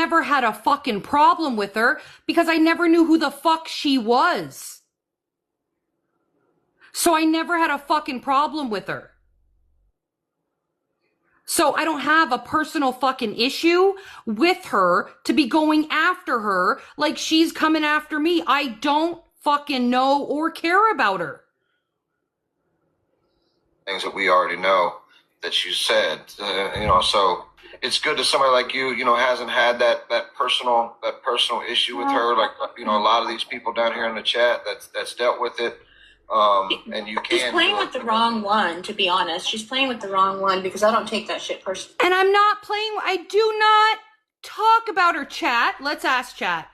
never had a fucking problem with her because I never knew who the fuck she was. So I never had a fucking problem with her. So I don't have a personal fucking issue with her to be going after her like she's coming after me. I don't fucking know or care about her. Things that we already know that you said, so it's good that somebody like you, hasn't had that personal issue with her. Like, a lot of these people down here in the chat that's dealt with it. And you can. She's playing with the wrong one, to be honest. She's playing with the wrong one because I don't take that shit personally. And I'm not playing. I do not talk about her, chat. Let's ask chat.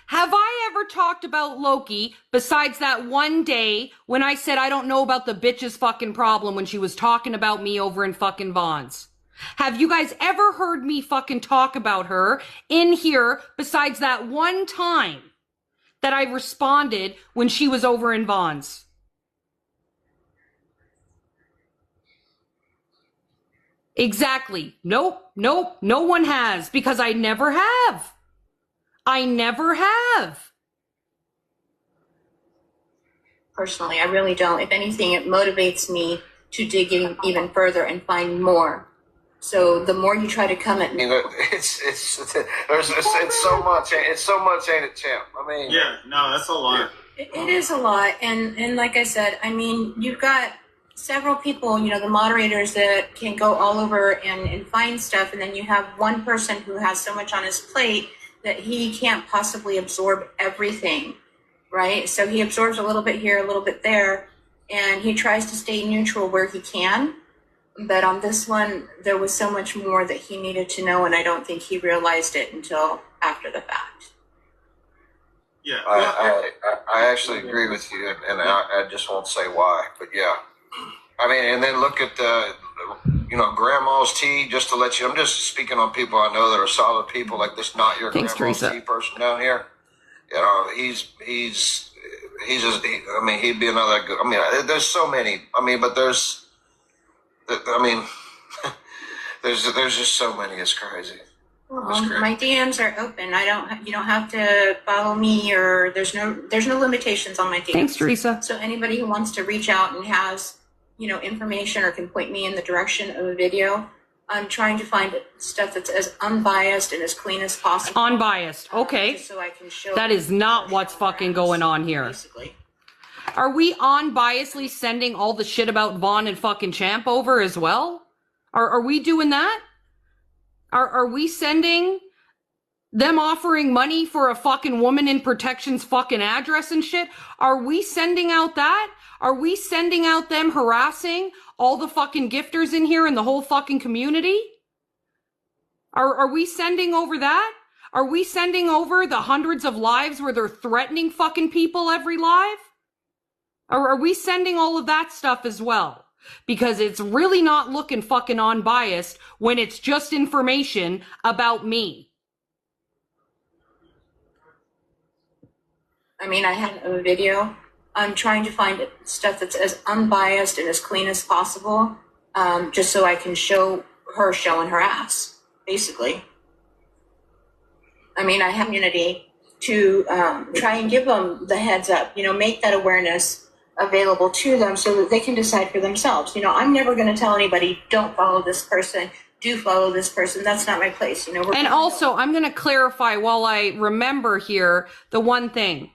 Have I ever talked about Loki besides that one day when I said I don't know about the bitch's fucking problem when she was talking about me over in fucking Vaughn's? Have you guys ever heard me fucking talk about her in here besides that one time that I responded when she was over in Vaughn's? Exactly. Nope. No one has, because I never have. I never have. Personally, I really don't. If anything, it motivates me to dig in even further and find more. So the more you try to come at me, it's so much, ain't it, champ? I mean, yeah, no, that's a lot. It is a lot, and like I said, I mean, you've got several people, the moderators that can go all over and find stuff, and then you have one person who has so much on his plate that he can't possibly absorb everything, right? So he absorbs a little bit here, a little bit there, and he tries to stay neutral where he can. But on this one, there was so much more that he needed to know, and I don't think he realized it until after the fact. Yeah, I actually agree with you, and I just won't say why, but yeah. I mean, and then look at Grandma's Tea, just to let you, I'm just speaking on people I know that are solid people, like this Not Your Thanks, Grandma's Teresa. Tea person down here. He's just, he'd be another good, there's so many, but there's just so many, it's crazy. Well, my DMs are open. You don't have to follow me, or there's no limitations on my DMs. Thanks, Teresa. So anybody who wants to reach out and has, information or can point me in the direction of a video, I'm trying to find stuff that's as unbiased and as clean as possible. Unbiased. Okay. Just so I can show. That is not what's fucking going on here. Basically. Are we unbiasedly sending all the shit about Vaughn and fucking Champ over as well? Are we doing that? Are we sending them offering money for a fucking woman in protection's fucking address and shit? Are we sending out that? Are we sending out them harassing all the fucking gifters in here and the whole fucking community? Are we sending over that? Are we sending over the hundreds of lives where they're threatening fucking people every live? Or are we sending all of that stuff as well? Because it's really not looking fucking unbiased when it's just information about me. I have a video. I'm trying to find stuff that's as unbiased and as clean as possible, just so I can show her showing her ass, basically. I have unity to try and give them the heads up, make that awareness available to them so that they can decide for themselves. I'm never going to tell anybody, don't follow this person, do follow this person. That's not my place. And also, I'm going to clarify while I remember here the one thing.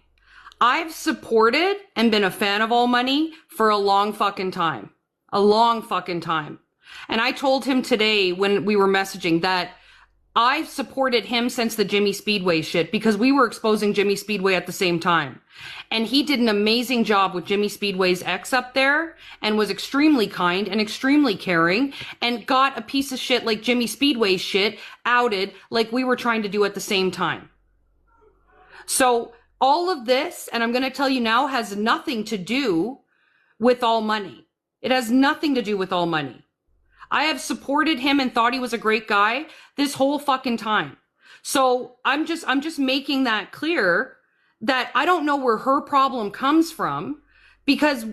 I've supported and been a fan of All Money for a long fucking time. A long fucking time. And I told him today when we were messaging that I've supported him since the Jimmy Speedway shit because we were exposing Jimmy Speedway at the same time. And he did an amazing job with Jimmy Speedway's ex up there and was extremely kind and extremely caring and got a piece of shit like Jimmy Speedway's shit outed like we were trying to do at the same time. So all of this, and I'm going to tell you now, has nothing to do with All Money. It has nothing to do with All Money. I have supported him and thought he was a great guy this whole fucking time. So I'm just making that clear that I don't know where her problem comes from because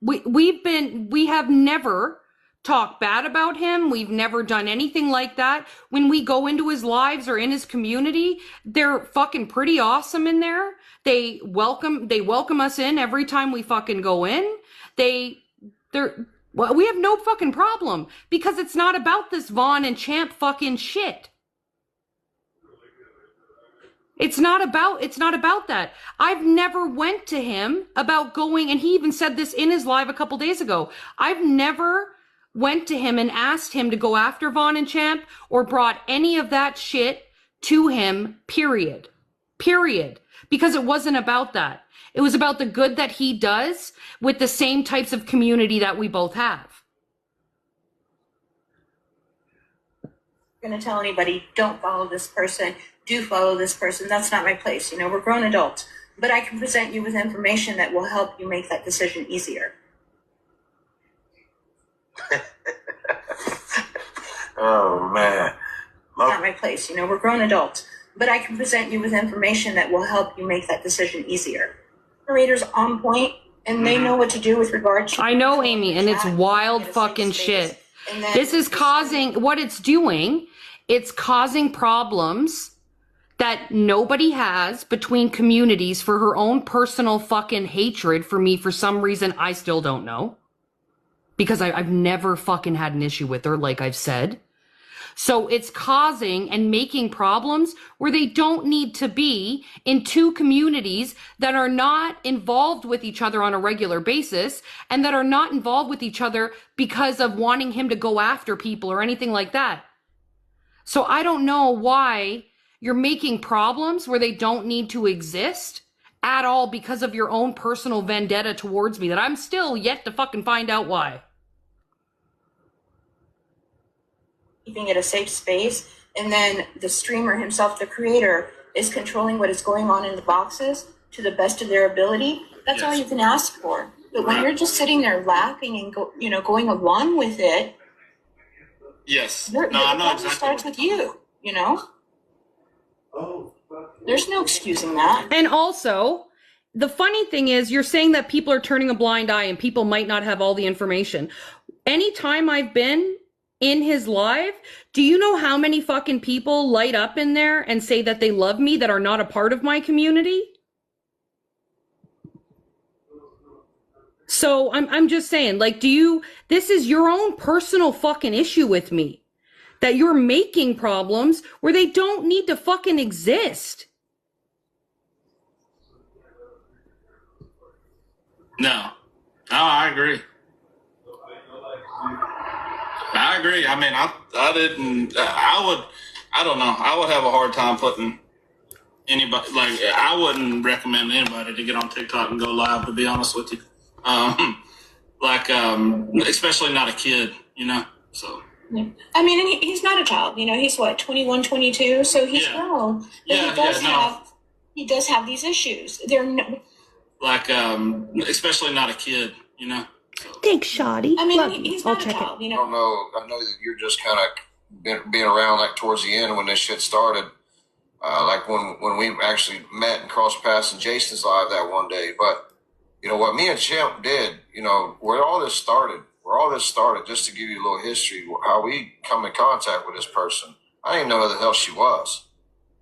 we have never talk bad about him. We've never done anything like that. When we go into his lives or in his community, they're fucking pretty awesome in there. They welcome us in every time we fucking go in. Well, we have no fucking problem because it's not about this Vaughn and Champ fucking shit. It's not about that. I've never went to him about going, and he even said this in his live a couple days ago. I've never went to him and asked him to go after Vaughn and Champ or brought any of that shit to him, period. Period. Because it wasn't about that. It was about the good that he does with the same types of community that we both have. Going to tell anybody, don't follow this person, do follow this person. That's not my place. We're grown adults, but I can present you with information that will help you make that decision easier. Oh man. Not my place. We're grown adults, but I can present you with information that will help you make that decision easier. Narrator's on point, and they know what to do with regard to. I know, Amy, and it's wild fucking shit. This is causing, what it's doing, it's causing problems that nobody has between communities for her own personal fucking hatred for me for some reason I still don't know. Because I've never fucking had an issue with her, like I've said. So it's causing and making problems where they don't need to be in two communities that are not involved with each other on a regular basis and that are not involved with each other because of wanting him to go after people or anything like that. So I don't know why you're making problems where they don't need to exist at all because of your own personal vendetta towards me that I'm still yet to fucking find out why. Keeping it a safe space, and then the streamer himself, the creator, is controlling what is going on in the boxes to the best of their ability. That's all you can ask for. But when you're just sitting there laughing and going along with it, Yes. the problem starts with you. There's no excusing that. And also, the funny thing is, you're saying that people are turning a blind eye and people might not have all the information. Anytime I've been in his live, do you know how many fucking people light up in there and say that they love me that are not a part of my community? So I'm just saying, like, this is your own personal fucking issue with me, that you're making problems where they don't need to fucking exist. No, I agree. I agree. I mean, I don't know. I would have a hard time putting anybody, I wouldn't recommend anybody to get on TikTok and go live, to be honest with you. Especially not a kid, so. I mean, he's not a child, he's what, 21, 22, so he's grown. But he does have these issues. Especially not a kid, So. Thanks, Shoddy. I mean, he's not a child, I don't know. I know that you're just kind of being around towards the end when this shit started. When we actually met and crossed paths in Jason's live that one day. But, what me and Champ did, where all this started, just to give you a little history, how we come in contact with this person. I didn't know who the hell she was.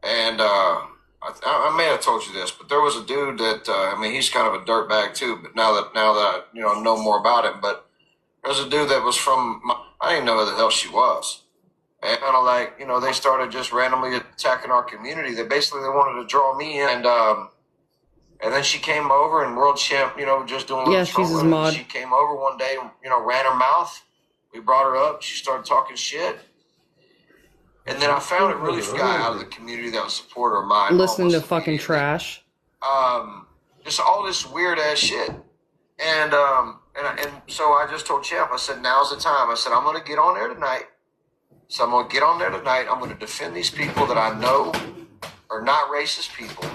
And I may have told you this, but there was a dude that, he's kind of a dirtbag too, but now that I, know more about him, but there's a dude that was I didn't know who the hell she was. And kind of they started just randomly attacking our community. They wanted to draw me in. And then she came over and World Champ, just doing a little she's his mod. She came over one day, ran her mouth. We brought her up. She started talking shit. And then I found a really guy out of the community that was a supporter of mine. Listening to fucking trash. Just all this weird ass shit. And so I just told Champ, I said, now's the time. I said, I'm going to get on there tonight. So I'm going to get on there tonight. I'm going to defend these people that I know are not racist people.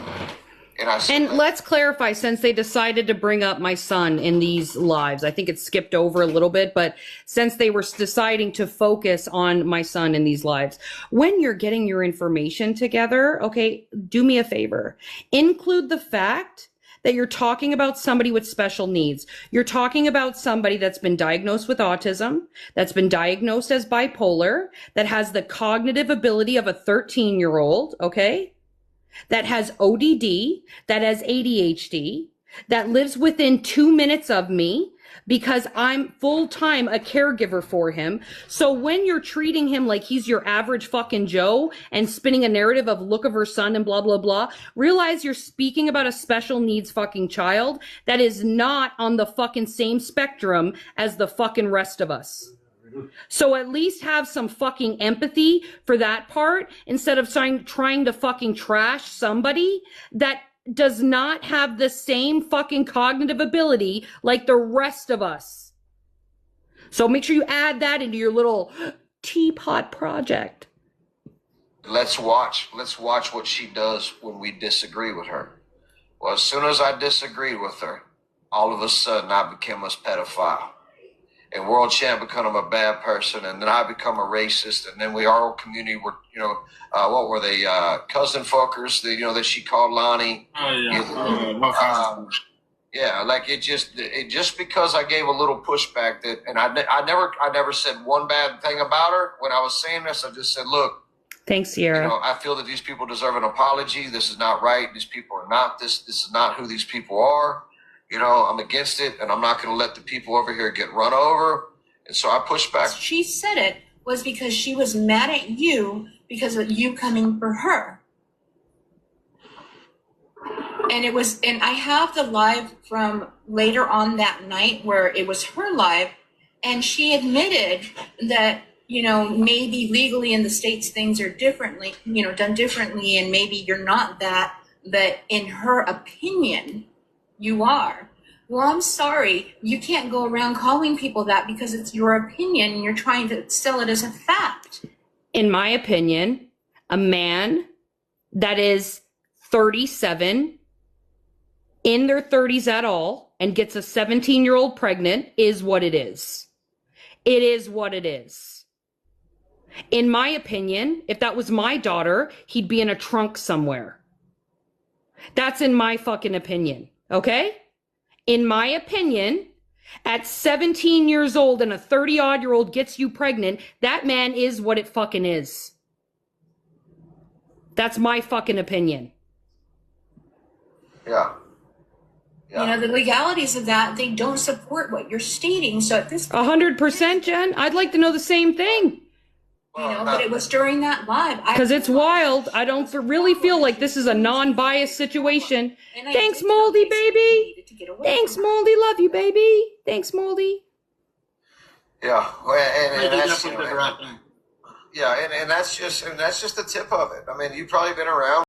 And let's clarify, since they decided to bring up my son in these lives, I think it skipped over a little bit, but since they were deciding to focus on my son in these lives, when you're getting your information together, okay, do me a favor. Include the fact that you're talking about somebody with special needs. You're talking about somebody that's been diagnosed with autism, that's been diagnosed as bipolar, that has the cognitive ability of a 13-year-old, okay? That has ODD, that has ADHD, that lives within 2 minutes of me because I'm full-time a caregiver for him. So when you're treating him like he's your average fucking Joe and spinning a narrative of look of her son and blah, blah, blah, realize you're speaking about a special needs fucking child that is not on the fucking same spectrum as the fucking rest of us. So at least have some fucking empathy for that part instead of trying to fucking trash somebody that does not have the same fucking cognitive ability like the rest of us. So make sure you add that into your little teapot project. Let's watch what she does when we disagree with her. Well, as soon as I disagreed with her, all of a sudden I became a pedophile. And World Champ become a bad person, and then I become a racist, and then our whole community were, what were they, cousin fuckers, that she called Lonnie. Oh, yeah. Yeah, like it just because I gave a little pushback and I never said one bad thing about her. When I was saying this, I just said, look, Thanks, Sierra. I feel that these people deserve an apology. This is not right. These people are not this is not who these people are. I'm against it, and I'm not going to let the people over here get run over. And so I pushed back. She said it was because she was mad at you because of you coming for her. And I have the live from later on that night where it was her live, and she admitted that, maybe legally in the States things are differently, done differently, and maybe you're not that, but in her opinion, you are. Well, I'm sorry. You can't go around calling people that because it's your opinion and you're trying to sell it as a fact. In my opinion, a man that is 37, in their 30s at all, and gets a 17-year-old pregnant is what it is. It is what it is. In my opinion, if that was my daughter, he'd be in a trunk somewhere. That's in my fucking opinion. Okay? In my opinion, at 17 years old and a 30-odd-year-old gets you pregnant, that man is what it fucking is. That's my fucking opinion. Yeah. The legalities of that, they don't support what you're stating. So at this point, 100%, Jen. I'd like to know the same thing. but it was during that live. Because it's wild. I don't really feel like this is a non-biased situation. Thanks, Moldy, baby. Thanks, Moldy. Love you, baby. Thanks, Moldy. Yeah, and that's definitely did the right thing. yeah, and that's just the tip of it. I mean, you've probably been around.